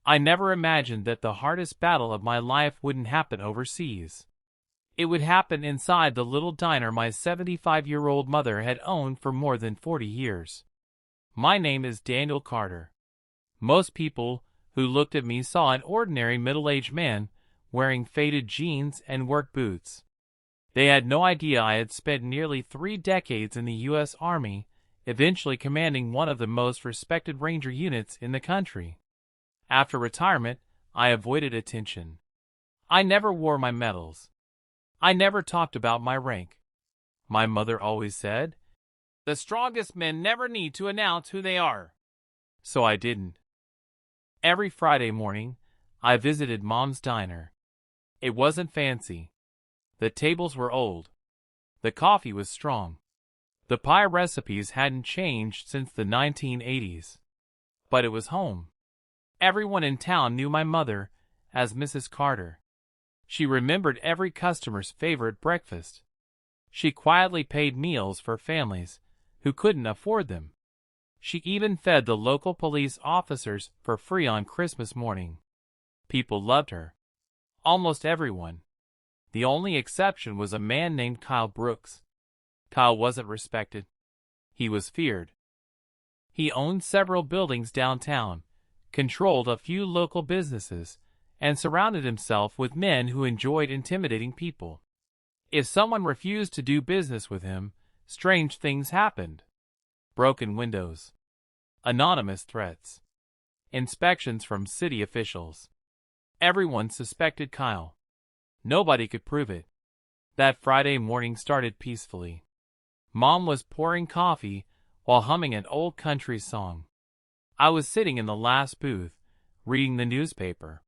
I never imagined that the hardest battle of my life wouldn't happen overseas. It would happen inside the little diner my 75-year-old mother had owned for more than 40 years. My name is Daniel Carter. Most people who looked at me saw an ordinary middle-aged man wearing faded jeans and work boots. They had no idea I had spent nearly 3 decades in the U.S. Army, eventually commanding one of the most respected Ranger units in the country. After retirement, I avoided attention. I never wore my medals. I never talked about my rank. My mother always said, "The strongest men never need to announce who they are." So I didn't. Every Friday morning, I visited Mom's diner. It wasn't fancy. The tables were old. The coffee was strong. The pie recipes hadn't changed since the 1980s. But it was home. Everyone in town knew my mother as Mrs. Carter. She remembered every customer's favorite breakfast. She quietly paid meals for families who couldn't afford them. She even fed the local police officers for free on Christmas morning. People loved her. Almost everyone. The only exception was a man named Kyle Brooks. Kyle wasn't respected. He was feared. He owned several buildings downtown, controlled a few local businesses, and surrounded himself with men who enjoyed intimidating people. If someone refused to do business with him, strange things happened. Broken windows. Anonymous threats. Inspections from city officials. Everyone suspected Kyle. Nobody could prove it. That Friday morning started peacefully. Mom was pouring coffee while humming an old country song. I was sitting in the last booth, reading the newspaper.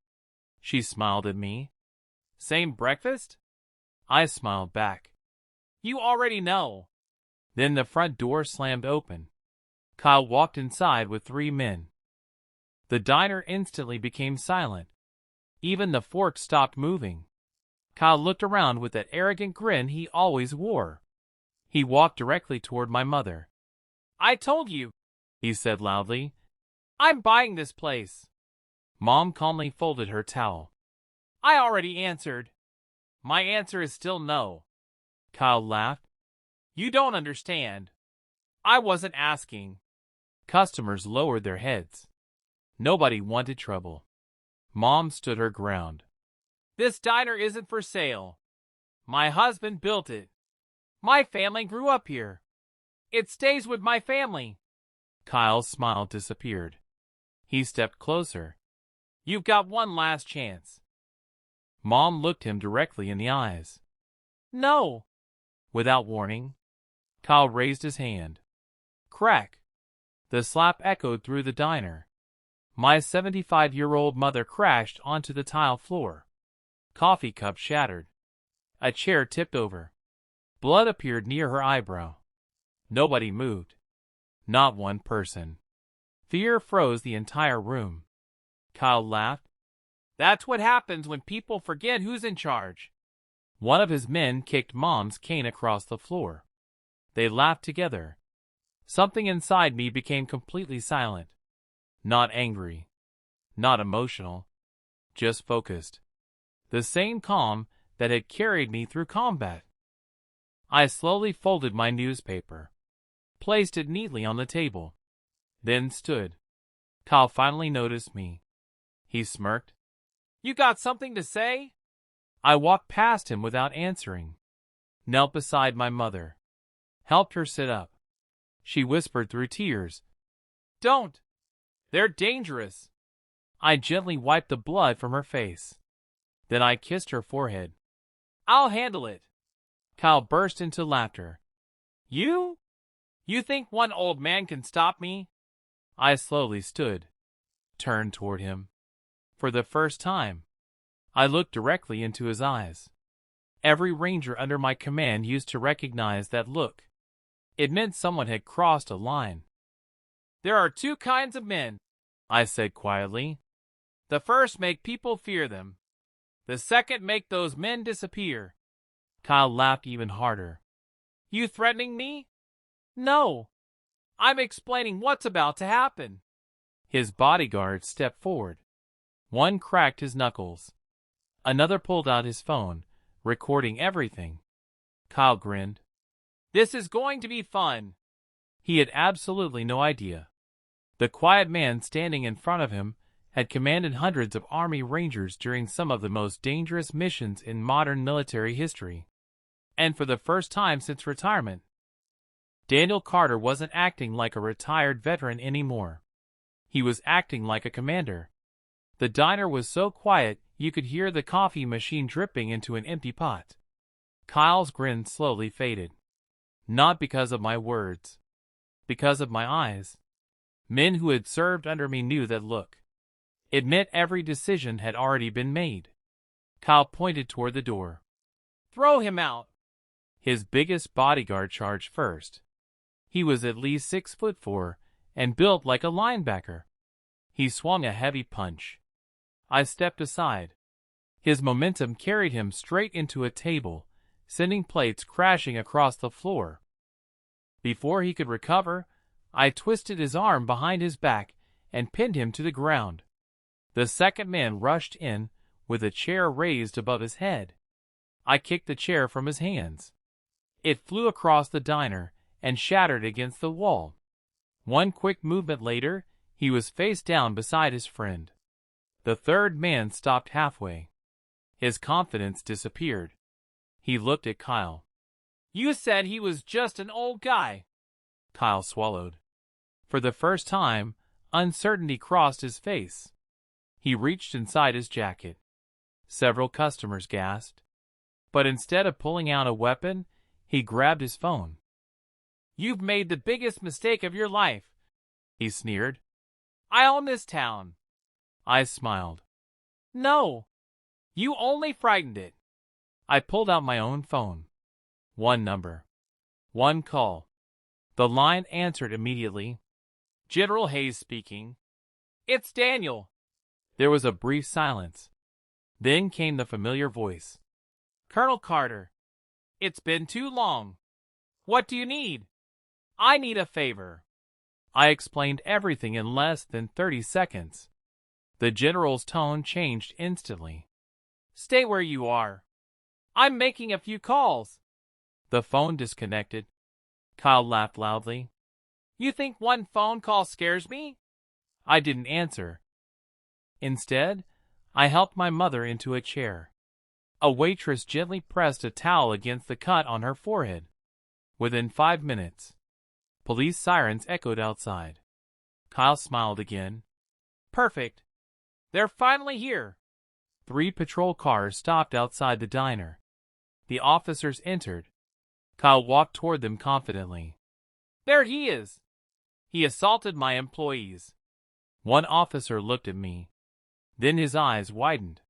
She smiled at me. "Same breakfast?" I smiled back. "You already know." Then the front door slammed open. Kyle walked inside with 3 men. The diner instantly became silent. Even the forks stopped moving. Kyle looked around with that arrogant grin he always wore. He walked directly toward my mother. "I told you," he said loudly. "I'm buying this place." Mom calmly folded her towel. "I already answered." "My answer is still no." Kyle laughed. "You don't understand. I wasn't asking." Customers lowered their heads. Nobody wanted trouble. Mom stood her ground. "This diner isn't for sale. My husband built it. My family grew up here. It stays with my family." Kyle's smile disappeared. He stepped closer. "You've got one last chance." Mom looked him directly in the eyes. "No." Without warning, Kyle raised his hand. Crack! The slap echoed through the diner. My 75-year-old mother crashed onto the tile floor. Coffee cup shattered. A chair tipped over. Blood appeared near her eyebrow. Nobody moved. Not one person. Fear froze the entire room. Kyle laughed. "That's what happens when people forget who's in charge." One of his men kicked Mom's cane across the floor. They laughed together. Something inside me became completely silent. Not angry. Not emotional. Just focused. The same calm that had carried me through combat. I slowly folded my newspaper. Placed it neatly on the table. Then stood. Kyle finally noticed me. He smirked. "You got something to say?" I walked past him without answering. Knelt beside my mother. Helped her sit up. She whispered through tears, "Don't! They're dangerous." I gently wiped the blood from her face. Then I kissed her forehead. "I'll handle it." Kyle burst into laughter. "You? You think one old man can stop me?" I slowly stood, turned toward him. For the first time, I looked directly into his eyes. Every ranger under my command used to recognize that look. It meant someone had crossed a line. "There are 2 kinds of men," I said quietly. "The first make people fear them. The second make those men disappear." Kyle laughed even harder. "You threatening me?" "No. I'm explaining what's about to happen." His bodyguard stepped forward. One cracked his knuckles. Another pulled out his phone, recording everything. Kyle grinned. This is going to be fun. He had absolutely no idea. The quiet man standing in front of him had commanded hundreds of Army Rangers during some of the most dangerous missions in modern military history. And for the first time since retirement, Daniel Carter wasn't acting like a retired veteran anymore. He was acting like a commander. The diner was so quiet you could hear the coffee machine dripping into an empty pot. Kyle's grin slowly faded. Not because of my words. Because of my eyes. Men who had served under me knew that look. It meant every decision had already been made. Kyle pointed toward the door. Throw him out! His biggest bodyguard charged first. He was at least 6'4" and built like a linebacker. He swung a heavy punch. I stepped aside. His momentum carried him straight into a table, sending plates crashing across the floor. Before he could recover, I twisted his arm behind his back and pinned him to the ground. The second man rushed in, with a chair raised above his head. I kicked the chair from his hands. It flew across the diner and shattered against the wall. One quick movement later, he was face down beside his friend. The third man stopped halfway. His confidence disappeared. He looked at Kyle. You said he was just an old guy. Kyle swallowed. For the first time, uncertainty crossed his face. He reached inside his jacket. Several customers gasped. But instead of pulling out a weapon, he grabbed his phone. You've made the biggest mistake of your life, he sneered. I own this town. I smiled. No. You only frightened it. I pulled out my own phone. One number. One call. The line answered immediately. General Hayes speaking. It's Daniel. There was a brief silence. Then came the familiar voice. Colonel Carter. It's been too long. What do you need? I need a favor. I explained everything in less than 30 seconds. The general's tone changed instantly. Stay where you are. I'm making a few calls. The phone disconnected. Kyle laughed loudly. You think one phone call scares me? I didn't answer. Instead, I helped my mother into a chair. A waitress gently pressed a towel against the cut on her forehead. Within 5 minutes, police sirens echoed outside. Kyle smiled again. Perfect. They're finally here. 3 patrol cars stopped outside the diner. The officers entered. Kyle walked toward them confidently. There he is. He assaulted my employees. One officer looked at me. Then his eyes widened.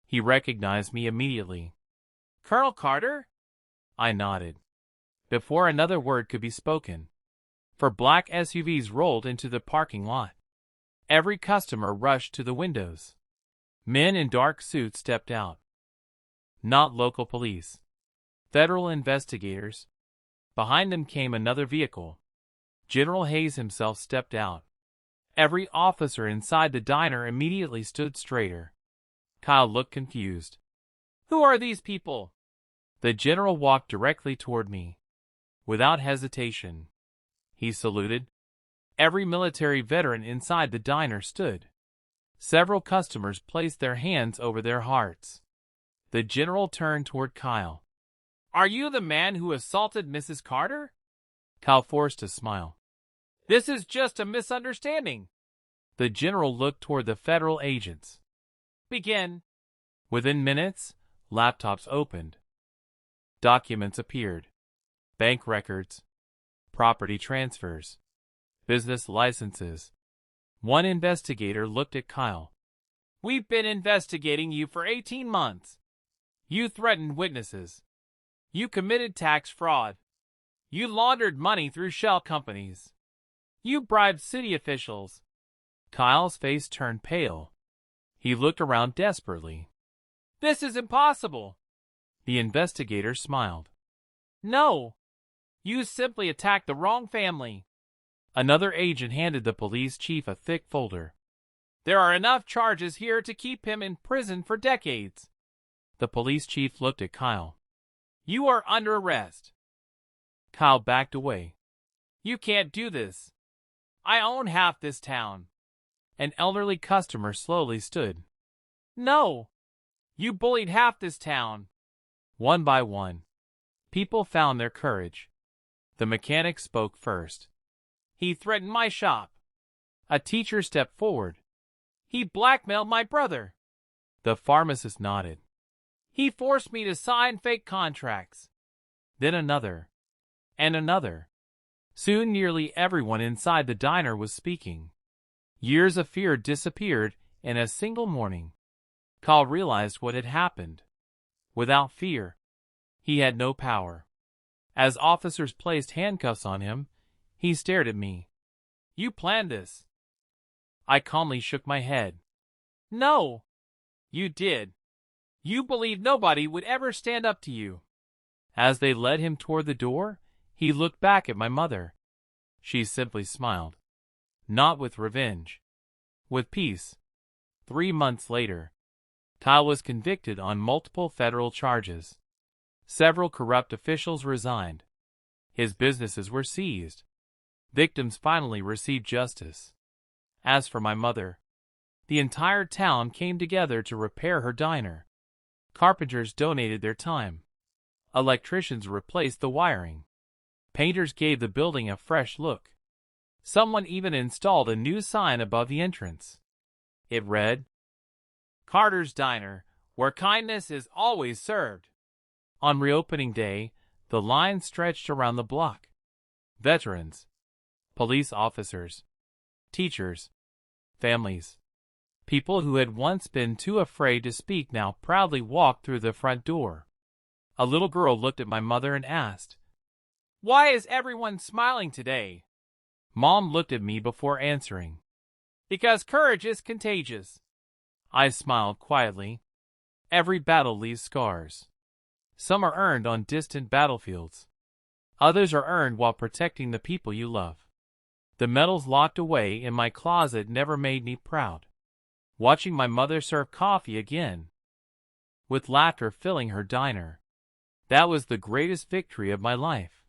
He recognized me immediately. Colonel Carter? I nodded. Before another word could be spoken, 4 black SUVs rolled into the parking lot. Every customer rushed to the windows. Men in dark suits stepped out. Not local police. Federal investigators. Behind them came another vehicle. General Hayes himself stepped out. Every officer inside the diner immediately stood straighter. Kyle looked confused. Who are these people? The general walked directly toward me. Without hesitation, he saluted. Every military veteran inside the diner stood. Several customers placed their hands over their hearts. The general turned toward Kyle. Are you the man who assaulted Mrs. Carter? Kyle forced a smile. This is just a misunderstanding. The general looked toward the federal agents. Begin. Within minutes, laptops opened. Documents appeared. Bank records. Property transfers. Business licenses. One investigator looked at Kyle. We've been investigating you for 18 months. You threatened witnesses. You committed tax fraud. You laundered money through shell companies. You bribed city officials. Kyle's face turned pale. He looked around desperately. This is impossible. The investigator smiled. No. You simply attacked the wrong family. Another agent handed the police chief a thick folder. There are enough charges here to keep him in prison for decades. The police chief looked at Kyle. You are under arrest. Kyle backed away. You can't do this. I own half this town. An elderly customer slowly stood. No. You bullied half this town. One by one, people found their courage. The mechanic spoke first. He threatened my shop. A teacher stepped forward. He blackmailed my brother. The pharmacist nodded. He forced me to sign fake contracts. Then another. And another. Soon nearly everyone inside the diner was speaking. Years of fear disappeared in a single morning. Kyle realized what had happened. Without fear, he had no power. As officers placed handcuffs on him, he stared at me. You planned this. I calmly shook my head. No. You did. You believed nobody would ever stand up to you. As they led him toward the door, he looked back at my mother. She simply smiled. Not with revenge. With peace. 3 months later, Kyle was convicted on multiple federal charges. Several corrupt officials resigned. His businesses were seized. Victims finally received justice. As for my mother, the entire town came together to repair her diner. Carpenters donated their time. Electricians replaced the wiring. Painters gave the building a fresh look. Someone even installed a new sign above the entrance. It read, Carter's Diner, where kindness is always served. On reopening day, the line stretched around the block. Veterans, police officers, teachers, families. People who had once been too afraid to speak now proudly walked through the front door. A little girl looked at my mother and asked, Why is everyone smiling today? Mom looked at me before answering. Because courage is contagious. I smiled quietly. Every battle leaves scars. Some are earned on distant battlefields. Others are earned while protecting the people you love. The medals locked away in my closet never made me proud. Watching my mother serve coffee again, with laughter filling her diner, that was the greatest victory of my life.